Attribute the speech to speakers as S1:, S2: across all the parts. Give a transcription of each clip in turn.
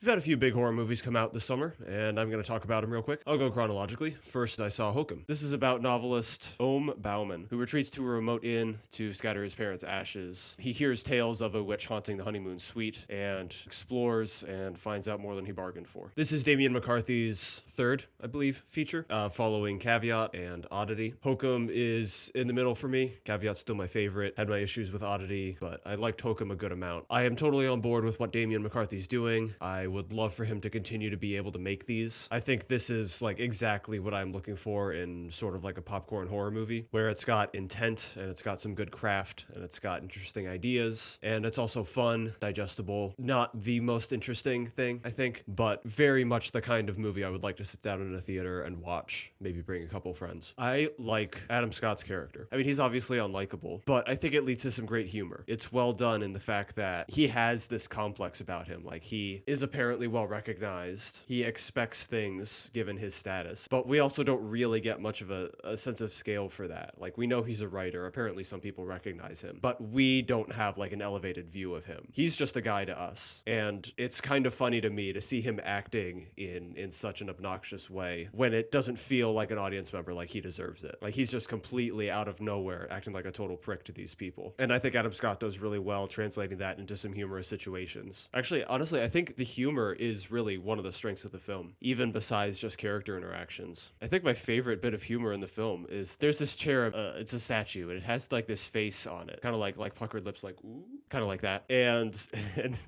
S1: We've had a few big horror movies come out this summer, and I'm going to talk about them real quick. I'll go chronologically. First, I saw Hokum. This is about novelist Ohm Bauman, who retreats to a remote inn to scatter his parents' ashes. He hears tales of a witch haunting the honeymoon suite and explores and finds out more than he bargained for. This is Damian McCarthy's third, I believe, feature, following Caveat and Oddity. Hokum is in the middle for me. Caveat's still my favorite. Had my issues with Oddity, but I liked Hokum a good amount. I am totally on board with what Damian McCarthy's doing. I would love for him to continue to be able to make these. I think this is like exactly what I'm looking for in sort of like a popcorn horror movie, where it's got intent and it's got some good craft and it's got interesting ideas and it's also fun, digestible. Not the most interesting thing, I think, but very much the kind of movie I would like to sit down in a theater and watch, maybe bring a couple friends. I like Adam Scott's character. I mean, he's obviously unlikable, but I think it leads to some great humor. It's well done in the fact that he has this complex about him. Like, he is apparently well recognized. He expects things given his status, but we also don't really get much of a sense of scale for that. Like, we know he's a writer. Apparently some people recognize him, but we don't have like an elevated view of him. He's just a guy to us. And it's kind of funny to me to see him acting in such an obnoxious way when it doesn't feel like an audience member like he deserves it. Like, he's just completely out of nowhere acting like a total prick to these people. And I think Adam Scott does really well translating that into some humorous situations. Actually, honestly, I think the humor is really one of the strengths of the film, even besides just character interactions. I think my favorite bit of humor in the film is there's this cherub, it's a statue, and it has like this face on it, kind of like puckered lips, like ooh, kind of like that. And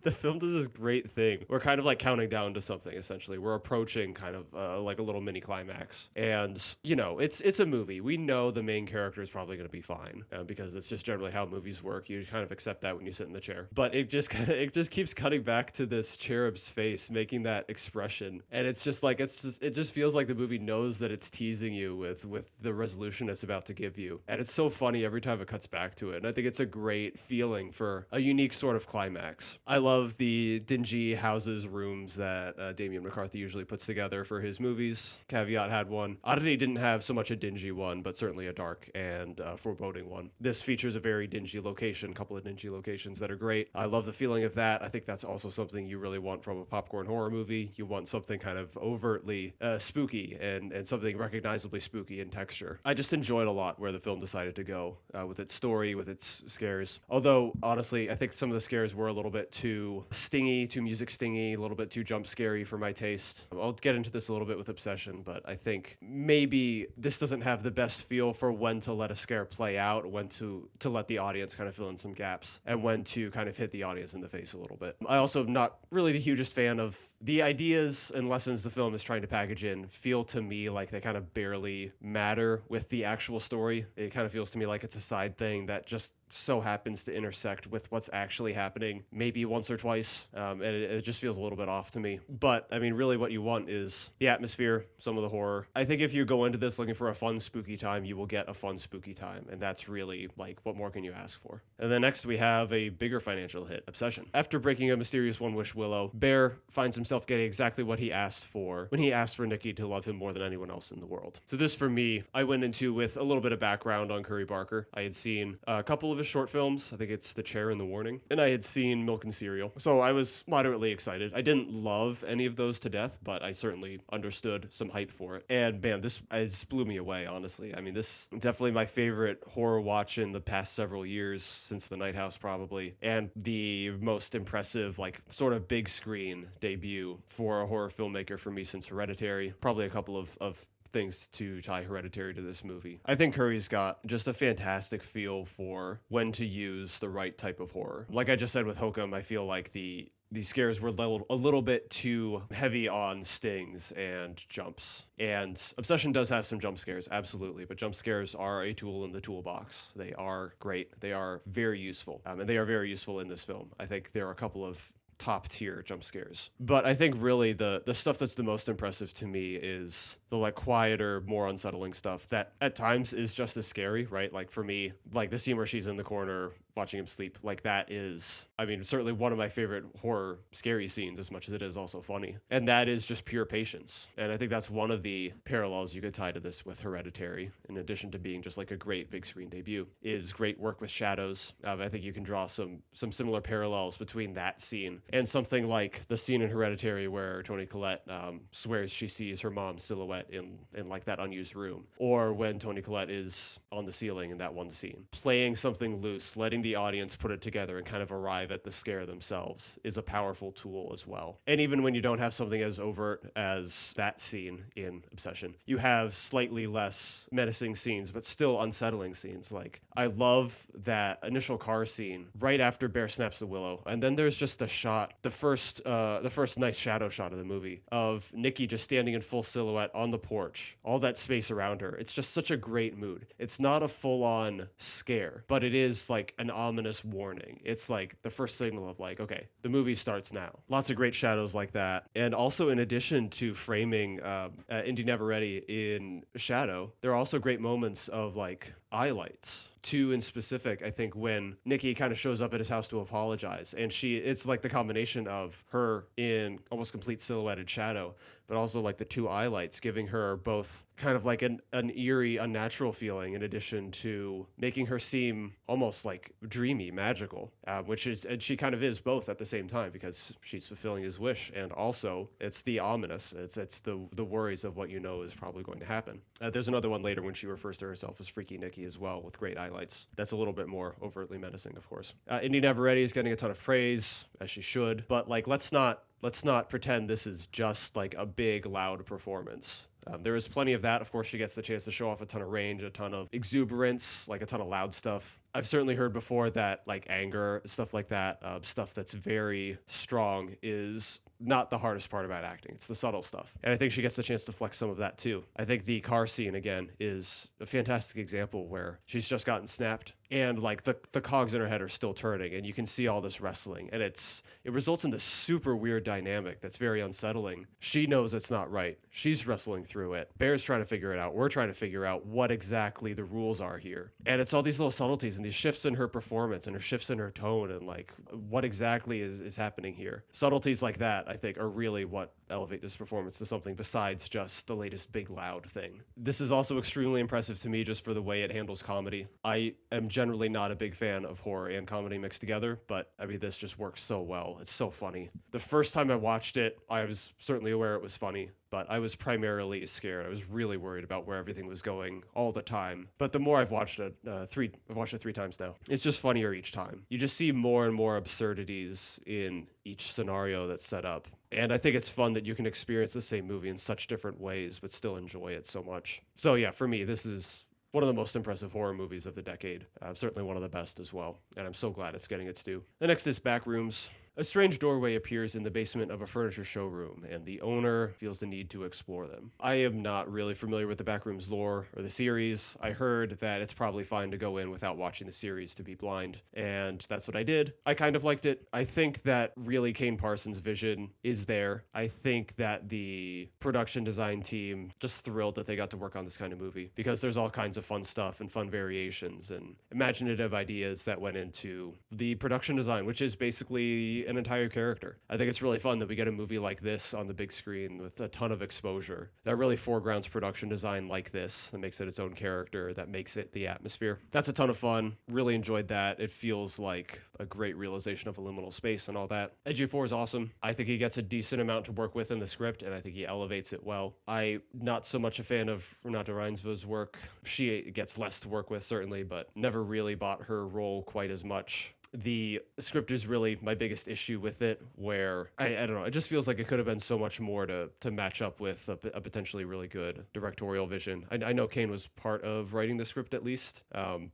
S1: the film does this great thing. We're kind of like counting down to something, essentially. We're approaching kind of like a little mini climax. And, you know, it's a movie. We know the main character is probably going to be fine because it's just generally how movies work. You kind of accept that when you sit in the chair. But it just keeps cutting back to this cherub's face, making that expression. And it's just like, it just feels like the movie knows that it's teasing you with the resolution it's about to give you. And it's so funny every time it cuts back to it. And I think it's a great feeling for a unique sort of climax. I love the dingy houses, rooms that Damian McCarthy usually puts together for his movies. Caveat had one. Oddity didn't have so much a dingy one, but certainly a dark and foreboding one. This features a very dingy location, a couple of dingy locations that are great. I love the feeling of that. I think that's also something you really want from a popcorn horror movie. You want something kind of overtly spooky and something recognizably spooky in texture. I just enjoyed a lot where the film decided to go with its story, with its scares. Although, honestly, I think some of the scares were a little bit too stingy, too music stingy, a little bit too jump scary for my taste. I'll get into this a little bit with Obsession, but I think maybe this doesn't have the best feel for when to let a scare play out, when to let the audience kind of fill in some gaps, and when to kind of hit the audience in the face a little bit. I also am not really the hugest fan of the ideas and lessons the film is trying to package in. Feel to me like they kind of barely matter with the actual story. It kind of feels to me like it's a side thing that just so happens to intersect with what's actually happening maybe once or twice, and it just feels a little bit off to me. But I mean, really what you want is the atmosphere, some of the horror. I think if you go into this looking for a fun spooky time, you will get a fun spooky time, and that's really like, what more can you ask for? And then next we have a bigger financial hit, Obsession. After breaking a mysterious one-wish willow, Bear finds himself getting exactly what he asked for when he asked for Nikki to love him more than anyone else in the world. So this, for me, I went into with a little bit of background on Curry Barker. I had seen a couple of his short films. I think it's The Chair and the Warning. And I had seen Milk and Cereal. So I was moderately excited. I didn't love any of those to death, but I certainly understood some hype for it. And man, this blew me away, honestly. I mean, this is definitely my favorite horror watch in the past several years, since The Night House probably. And the most impressive, like, sort of big screen debut for a horror filmmaker for me since Hereditary. Probably a couple of things to tie Hereditary to this movie. I think Curry's got just a fantastic feel for when to use the right type of horror. Like I just said with Hokum, I feel like these scares were a little bit too heavy on stings and jumps. And Obsession does have some jump scares, absolutely, but jump scares are a tool in the toolbox. They are great. They are very useful, and they are very useful in this film. I think there are a couple of top tier jump scares. But I think really the stuff that's the most impressive to me is the like quieter, more unsettling stuff that at times is just as scary, right? Like for me, like the scene where she's in the corner watching him sleep. Like that is, I mean, certainly one of my favorite horror scary scenes, as much as it is also funny. And that is just pure patience. And I think that's one of the parallels you could tie to this with Hereditary, in addition to being just like a great big screen debut, is great work with shadows. I think you can draw some similar parallels between that scene and something like the scene in Hereditary where Toni Collette swears she sees her mom's silhouette in like that unused room, or when Toni Collette is on the ceiling in that one scene. Playing something loose, letting the audience put it together and kind of arrive at the scare themselves is a powerful tool as well. And even when you don't have something as overt as that scene in Obsession, you have slightly less menacing scenes, but still unsettling scenes. Like, I love that initial car scene right after Bear snaps the willow, and then there's just a shot, the first nice shadow shot of the movie, of Nikki just standing in full silhouette on the porch, all that space around her. It's just such a great mood. It's not a full-on scare, but it is like an ominous warning. It's like the first signal of like, okay, the movie starts now. Lots of great shadows like that. And also, in addition to framing Indy Never Ready in shadow, there are also great moments of like eye lights. Two in specific, I think, when Nikki kind of shows up at his house to apologize, and it's like the combination of her in almost complete silhouetted shadow, but also like the two eye lights giving her both kind of like an eerie, unnatural feeling, in addition to making her seem almost like dreamy, magical, and she kind of is both at the same time, because she's fulfilling his wish, and also it's the ominous, it's the worries of what you know is probably going to happen. There's another one later when she refers to herself as Freaky Nikki as well, with great highlights. That's a little bit more overtly menacing, of course. Indy Never Ready is getting a ton of praise, as she should, but like let's not pretend this is just like a big, loud performance. There is plenty of that. Of course, she gets the chance to show off a ton of range, a ton of exuberance, like a ton of loud stuff. I've certainly heard before that like anger, stuff like that, stuff that's very strong is not the hardest part about acting. It's the subtle stuff. And I think she gets the chance to flex some of that too. I think the car scene, again, is a fantastic example where she's just gotten snapped and like the cogs in her head are still turning, and you can see all this wrestling, and it results in this super weird dynamic that's very unsettling. She knows it's not right. She's wrestling through it. Bear's trying to figure it out. We're trying to figure out what exactly the rules are here. And it's all these little subtleties and these shifts in her performance and her shifts in her tone and like what exactly is happening here. Subtleties like that, I think, are really what elevate this performance to something besides just the latest big loud thing. This is also extremely impressive to me just for the way it handles comedy. I am generally not a big fan of horror and comedy mixed together, but I mean, this just works so well. It's so funny. The first time I watched it, I was certainly aware it was funny, but I was primarily scared. I was really worried about where everything was going all the time. But the more I've watched it, I've watched it 3 times now. It's just funnier each time. You just see more and more absurdities in each scenario that's set up. And I think it's fun that you can experience the same movie in such different ways, but still enjoy it so much. So yeah, for me, this is one of the most impressive horror movies of the decade. Certainly one of the best as well. And I'm so glad it's getting its due. The next is Backrooms. A strange doorway appears in the basement of a furniture showroom, and the owner feels the need to explore them. I am not really familiar with the Backrooms lore or the series. I heard that it's probably fine to go in without watching the series to be blind, and that's what I did. I kind of liked it. I think that really Kane Parsons' vision is there. I think that the production design team just thrilled that they got to work on this kind of movie, because there's all kinds of fun stuff and fun variations and imaginative ideas that went into the production design, which is basically an entire character. I think it's really fun that we get a movie like this on the big screen with a ton of exposure that really foregrounds production design like this, that makes it its own character, that makes it the atmosphere. That's a ton of fun. Really enjoyed that. It feels like a great realization of a liminal space and all that. Ejiofor is awesome. I think he gets a decent amount to work with in the script, and I think he elevates it well. I'm not so much a fan of Renate Reinsvo's work. She gets less to work with, certainly, but never really bought her role quite as much. The script is really my biggest issue with it, where I don't know, it just feels like it could have been so much more to match up with a potentially really good directorial vision. I know Kane was part of writing the script at least,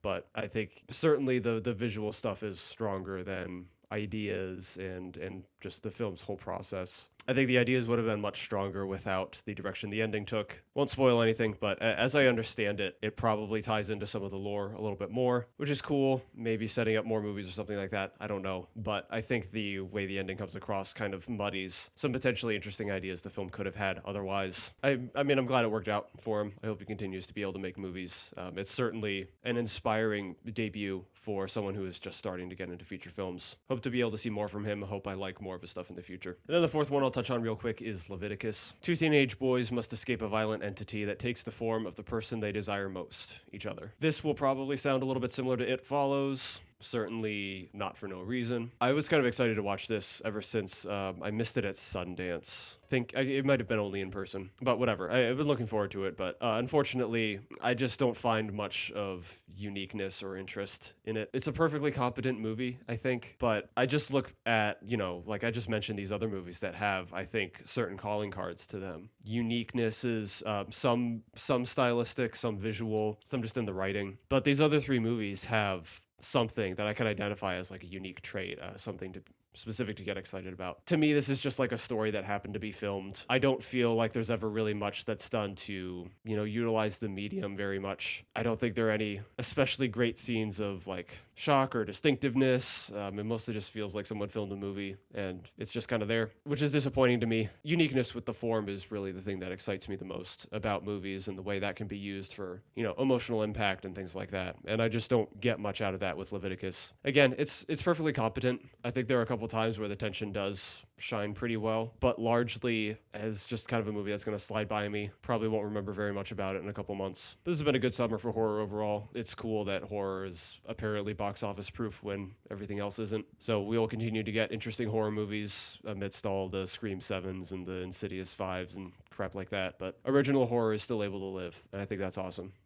S1: but I think certainly the visual stuff is stronger than ideas and just the film's whole process. I think the ideas would have been much stronger without the direction the ending took. Won't spoil anything, but as I understand it, it probably ties into some of the lore a little bit more, which is cool. Maybe setting up more movies or something like that. I don't know. But I think the way the ending comes across kind of muddies some potentially interesting ideas the film could have had otherwise. I mean, I'm glad it worked out for him. I hope he continues to be able to make movies. It's certainly an inspiring debut for someone who is just starting to get into feature films. Hope to be able to see more from him. Hope I like more of his stuff in the future. And then the fourth one I'll touch on real quick is Leviticus. Two teenage boys must escape a violent entity that takes the form of the person they desire most, each other. This will probably sound a little bit similar to It Follows. Certainly not for no reason. I was kind of excited to watch this ever since I missed it at Sundance. It might have been only in person, but whatever. I've been looking forward to it, but unfortunately, I just don't find much of uniqueness or interest in it. It's a perfectly competent movie, I think, but I just look at, like I just mentioned, these other movies that have, I think, certain calling cards to them. Uniqueness is some stylistic, some visual, some just in the writing. But these other three movies have something that I can identify as like a unique trait, something specific to get excited about. To me, this is just like a story that happened to be filmed. I don't feel like there's ever really much that's done to, utilize the medium very much. I don't think there are any especially great scenes of like shock or distinctiveness. It mostly just feels like someone filmed a movie and it's just kind of there, which is disappointing to me. Uniqueness with the form is really the thing that excites me the most about movies and the way that can be used for, emotional impact and things like that. And I just don't get much out of that with Leviticus. Again, it's perfectly competent. I think there are a couple times where the tension does shine pretty well, but largely as just kind of a movie that's going to slide by me. Probably won't remember very much about it in a couple months. This has been a good summer for horror overall. It's cool that horror is apparently box office proof when everything else isn't. So we will continue to get interesting horror movies amidst all the Scream 7s and the Insidious 5s and crap like that, but original horror is still able to live, and I think that's awesome.